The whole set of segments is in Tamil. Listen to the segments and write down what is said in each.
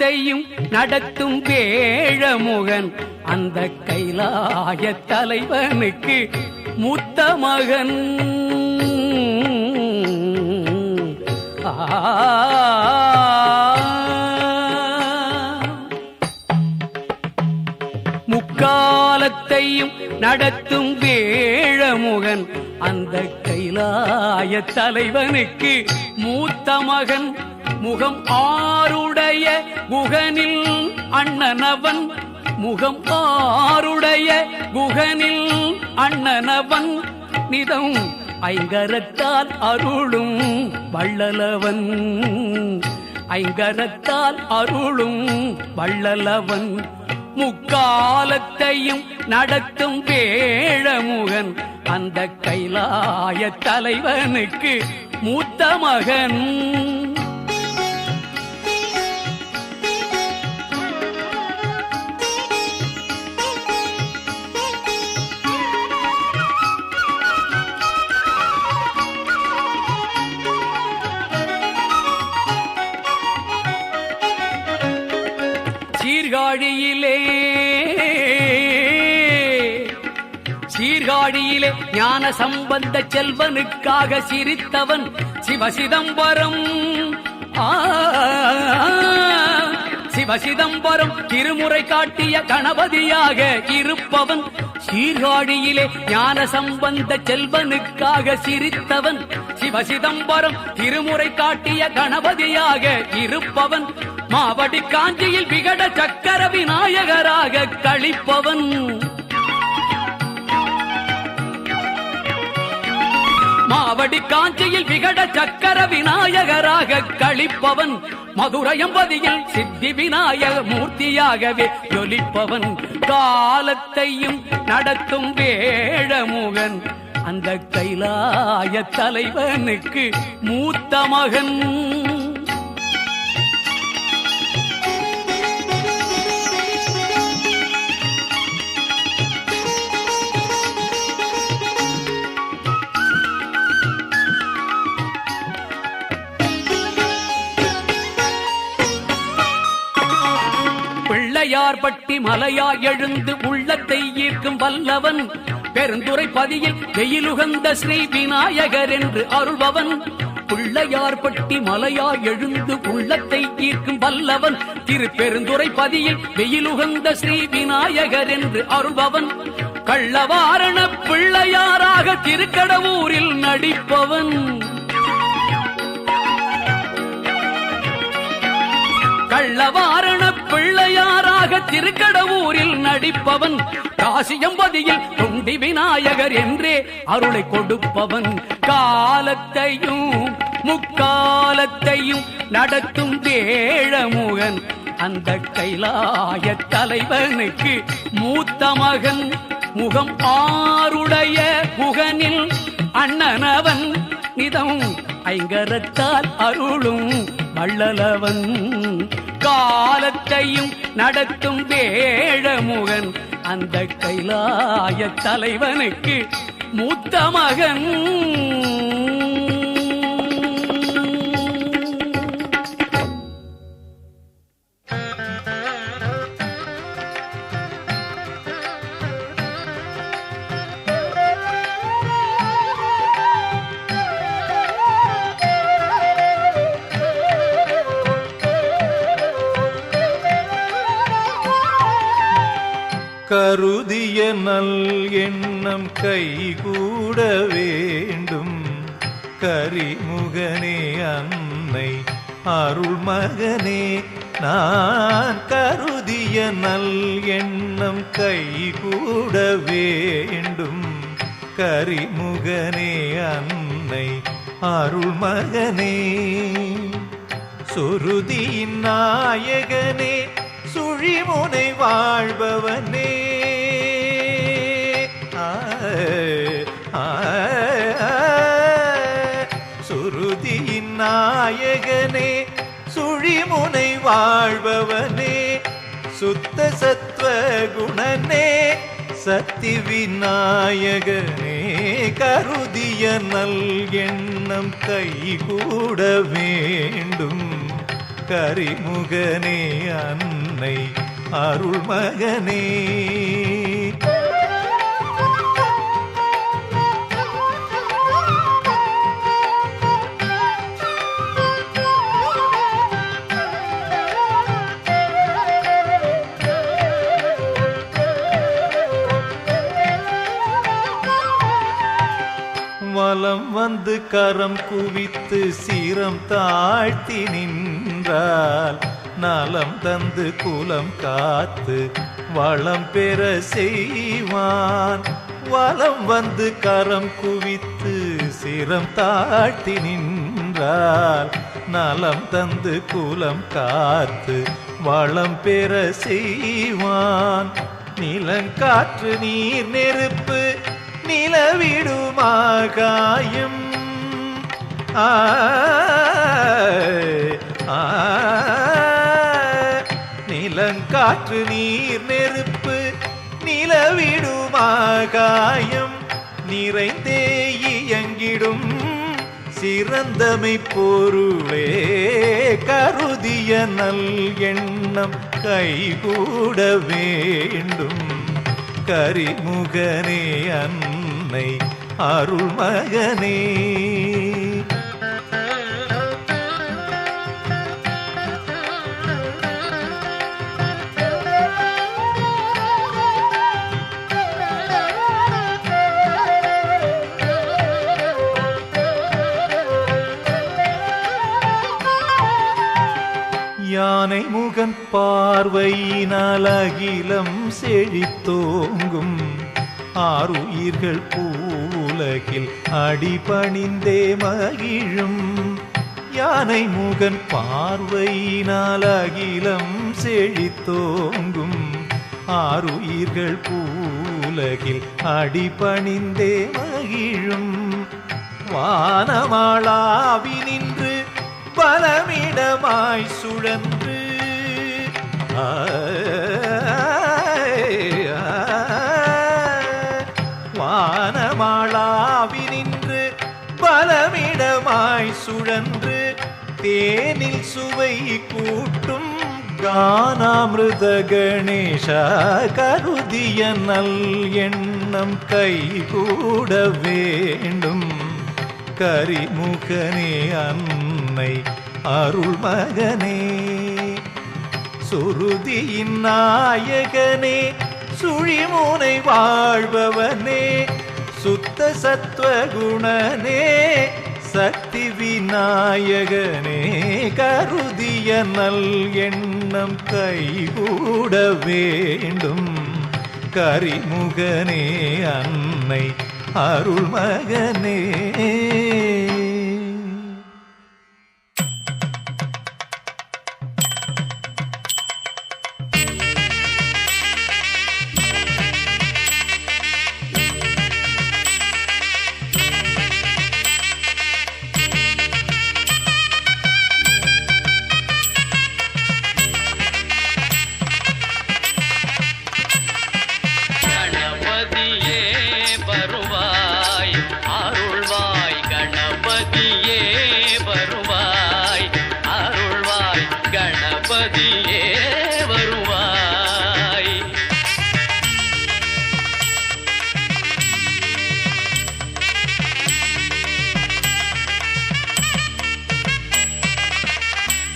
காலத்தையும் நடத்தும் வேழமுகன் அந்த கைலாய தலைவனுக்கு மூத்த மகன். முக்காலத்தையும் நடத்தும் வேழமுகன் அந்த கைலாய தலைவனுக்கு மூத்த மகன். முகம் ஆருடைய குகனில் அண்ணனவன், முகம் ஆருடைய குகனில் அண்ணனவன். நிதம் ஐங்கரத்தால் அருளும் வள்ளலவன், ஐங்கரத்தால் அருளும் வள்ளலவன். முக்காலத்தையும் நடத்தும் வேழமுகன் அந்த கைலாய தலைவனுக்கு மூத்த மகன். சீர்காழியிலே ஞான சம்பந்த செல்வனுக்காக சிரித்தவன் சிவசிதம்பரம். சிவசிதம்பரம் திருமுறை காட்டிய கணபதியாக இருப்பவன். சீர்காழியிலே ஞான சம்பந்த செல்வனுக்காக சிரித்தவன் சிவசிதம்பரம் திருமுறை காட்டிய கணபதியாக இருப்பவன். மாவடி காஞ்சியில் விகட சக்கர விநாயகராக கழிப்பவன். மாவடி காஞ்சியில் விகட சக்கர விநாயகராக கழிப்பவன். மதுரையம்பதியில் சித்தி விநாயக மூர்த்தியாகவே ஜொலிப்பவன். காலத்தையும் நடத்தும் வேழமுகன் அந்த கைலாய தலைவனுக்கு மூத்த மகன். பிள்ளையார்பட்டி மலையா எழுந்து உள்ளத்தை ஈர்க்கும் வல்லவன். பெருந்துறை பதியில் வெயிலுகந்த ஸ்ரீ விநாயகர் என்று அருள்பவன். பிள்ளையார்பட்டி மலையா எழுந்து உள்ளத்தை ஈர்க்கும் வல்லவன். திரு பெருந்துறை பதியில் வெயிலுகந்த ஸ்ரீ விநாயகர் என்று அருள்பவன். கள்ளவாரண பிள்ளையாராக திருக்கடவூரில் நடிப்பவன். கள்ளவாரண பிள்ளையாராக திருக்கடவூரில் நடிப்பவன். காசியம்பதியில் தொண்டி விநாயகர் என்றே அருளை கொடுப்பவன். காலத்தையும் முக்காலத்தையும் நடத்தும் வேழமுகன் அந்த கைலாய தலைவனுக்கு மூத்த மகன். முகம் ஆருடைய குகனில் அண்ணனவன். நிதம் ஐங்கரத்தால் அருளும் வள்ளலவன். காலத்தையும் நடத்தும் வேழமுகன் அந்த கைலாய தலைவனுக்கு மூத்த மகன். கருதிய நல் எண்ணம் கைகூட வேண்டும். கரிமுகனே அன்னை அருள்மகனே நான் கருதிய நல் எண்ணம் கைகூட வேண்டும். கரிமுகனே அன்னை அருள்மகனே சுருதியின் நாயகனே சுழிமுனை வாழ்பவனே சுருதியின் நாயகனே சுழிமுனை வாழ்பவனே சுத்த சத்வ குணனே சக்தி விநாயகனே கருதிய நல் எண்ணம் கைகூட வேண்டும். கரிமுகனே அன்னை அருள்மகனே. வலம் வந்து கரம் குவித்து சிரம் தாழ்த்தி நின்றால் நலம் தந்து குலம் காத்து வளம் பெற செய்வான். வலம் வந்து கரம் குவித்து சிரம் தாழ்த்தி நின்றால் நலம் தந்து குலம் காத்து வளம் பெற செய்வான். நிலங்காற்று நீர் நெருப்பு நிலவிடுமாகாயம் நிலங்காற்று நீர் நெருப்பு நிலவிடுமாகாயம் நிறைந்தே இயங்கிடும் சிறந்தமை பொருளே. கருதிய நல் எண்ணம் கைகூட வேண்டும். கரிமுகனே அன்னை அருள்மகனே. யானை முகன் பார்வையினால் அகிலம் செழித்தோங்கும். ஆறுயிர்கள் பூவுலகில் அடிபணிந்தே மகிழும். யானை முகன் பார்வையினால் அகிலம் செழித்தோங்கும். ஆறுயிர்கள் பூவுலகில் அடிபணிந்தே மகிழும். வானமாளாவி நின்று பலமிடமாய் சுழன்று வானமாளாவி நின்று பலமிடமாய் சுழன்று தேனில் சுவை கூட்டும் கானாமிருத கணேசா. கருதிய நல் எண்ணம் கைகூட வேண்டும். கரிமுகனே அன்னை அருள்மகனே. சுருதியின் நாயகனே சுழிமுனை வாழ்பவனே. சுத்த சத்வகுணனே சக்தி விநாயகனே. கருதிய நல் எண்ணம் கைகூட வேண்டும். கரிமுகனே அன்னை அருள்மகனே.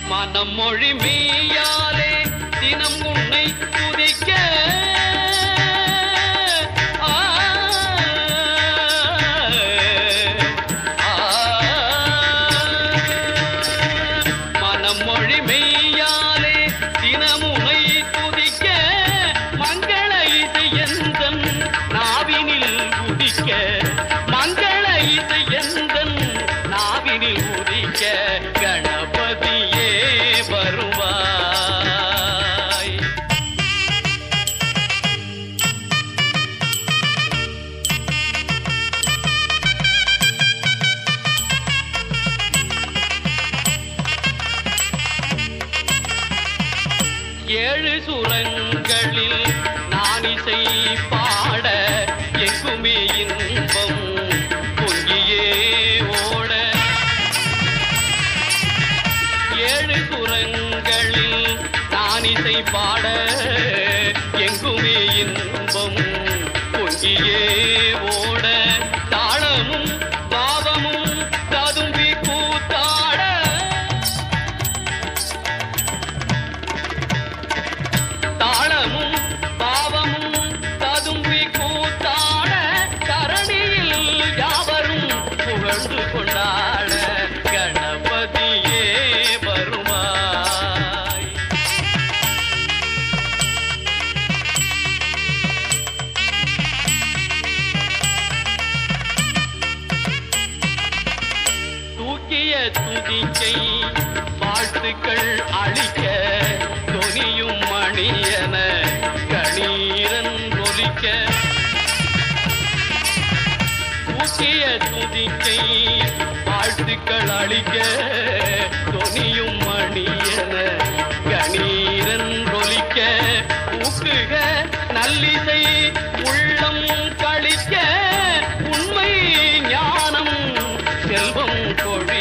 மனம் மொழி மெய்யாலே தினம் உன்னை துதிக்க மனம் மொழி மெய்யாலே தினம் உன்னை துதிக்க மங்கள இசை எந்தன் நாவினில் உதிக்க மங்கள இசை எந்தன் நாவினில் உதிக்க கணபதியே வருவாய். ஏழு சுரங்களில் நான் இசை பாட எங்குமே இன்பம் பொங்கியே ஓட. ஏழு சுரங்கள் துதிக்கை வாழ்த்துக்கள் அளிக்க தொனியும் மணியன கணீரன் ஒலிக்க ஊக்கிய துதிக்கை வாழ்த்துக்கள் அளிக்க தொனியும் மணியன கணீரன் ஒலிக்க ஊக்குக நல்லிசை உள்ளம் கழிக்க உண்மை ஞானம் செல்வம் கொழி